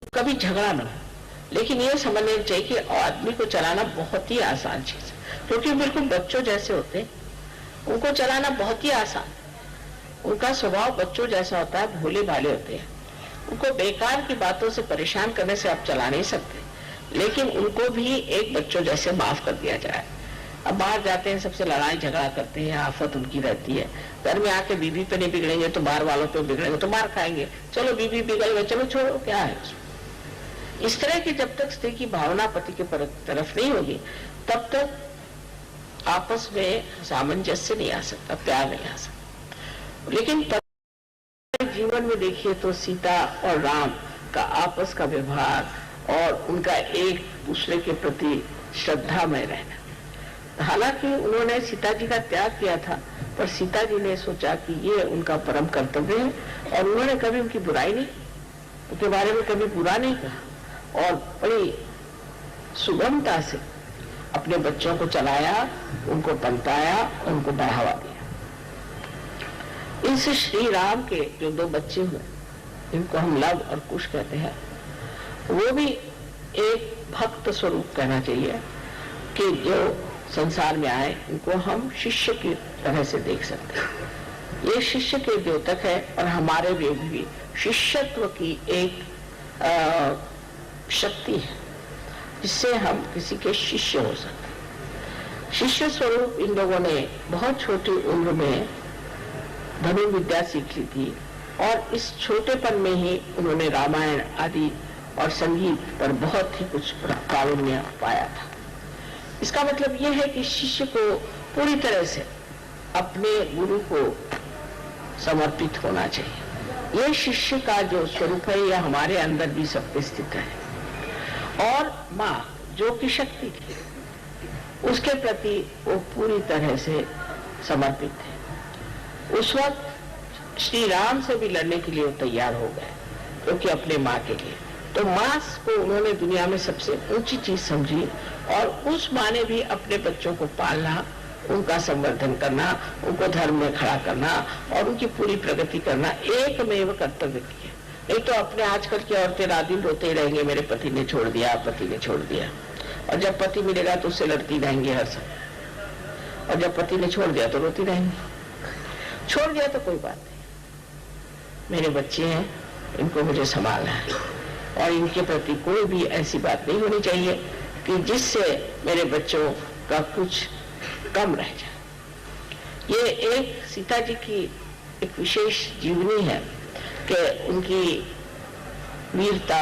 कभी झगड़ा ना हो। लेकिन ये समझना चाहिए कि आदमी को चलाना बहुत ही आसान चीज है, क्योंकि बिल्कुल बच्चों जैसे होते हैं, उनको चलाना बहुत ही आसान। उनका स्वभाव बच्चों जैसा होता है, भोले भाले होते हैं। उनको बेकार की बातों से परेशान करने से आप चला नहीं सकते, लेकिन उनको भी एक बच्चों जैसे माफ कर दिया जाए। अब बाहर जाते हैं, सबसे लड़ाई झगड़ा करते हैं, आफत उनकी रहती है। घर में आके बीबी पे नहीं बिगड़ेंगे तो बाहर वालों पे बिगड़ेंगे तो मार खाएंगे। चलो बीबी बिगड़ गए, चलो छोड़ो, क्या है उसमें। इस तरह की जब तक स्त्री की भावना पति के तरफ नहीं होगी, तब तक आपस में सामंजस्य नहीं आ सकता, प्यार नहीं आ सकता। लेकिन जीवन में देखिए तो सीता और राम का आपस का व्यवहार और उनका एक दूसरे के प्रति श्रद्धामय रहना। हालांकि उन्होंने सीता जी का त्याग किया था, पर सीता जी ने सोचा कि ये उनका परम कर्तव्य है और उन्होंने कभी उनकी बुराई नहीं, उनके बारे में कभी बुरा नहीं कहा और बड़ी सुगमता से अपने बच्चों को चलाया, उनको पनताया, उनको बढ़ावा दिया। इस श्री राम के जो दो बच्चे हुए, इनको हम लव और कुश कहते हैं, वो भी एक भक्त स्वरूप कहना चाहिए कि जो संसार में आए, इनको हम शिष्य की तरह से देख सकते हैं। ये शिष्य के द्योतक है और हमारे भी शिष्यत्व की एक शक्ति है जिससे हम किसी के शिष्य हो सकते हैं। शिष्य स्वरूप इन लोगों ने बहुत छोटी उम्र में धनु विद्या सीख ली थी और इस छोटेपन में ही उन्होंने रामायण आदि और संगीत पर बहुत ही कुछ प्रावीण्य पाया था। इसका मतलब यह है कि शिष्य को पूरी तरह से अपने गुरु को समर्पित होना चाहिए। यह शिष्य का जो स्वरूप है, यह हमारे अंदर भी सबके स्थित है। और माँ जो कि शक्ति थी, उसके प्रति वो पूरी तरह से समर्पित थे। उस वक्त श्री राम से भी लड़ने के लिए वो तैयार हो गए, क्योंकि अपने माँ के लिए। तो माँ को उन्होंने दुनिया में सबसे ऊंची चीज समझी और उस माँ ने भी अपने बच्चों को पालना, उनका संवर्धन करना, उनको धर्म में खड़ा करना और उनकी पूरी प्रगति करना एकमेव कर्तव्य किया। नहीं तो अपने आजकल की औरतें रात दिन रोते ही रहेंगे, मेरे पति ने छोड़ दिया, पति ने छोड़ दिया। और जब पति मिलेगा तो उससे लड़ती रहेंगे हर समय, और जब पति ने छोड़ दिया तो रोती रहेंगी। छोड़ दिया तो कोई बात नहीं, मेरे बच्चे हैं, इनको मुझे संभालना है और इनके प्रति कोई भी ऐसी बात नहीं होनी चाहिए कि जिससे मेरे बच्चों का कुछ कम रह जाए। ये एक सीता जी की एक विशेष जीवनी है कि उनकी वीरता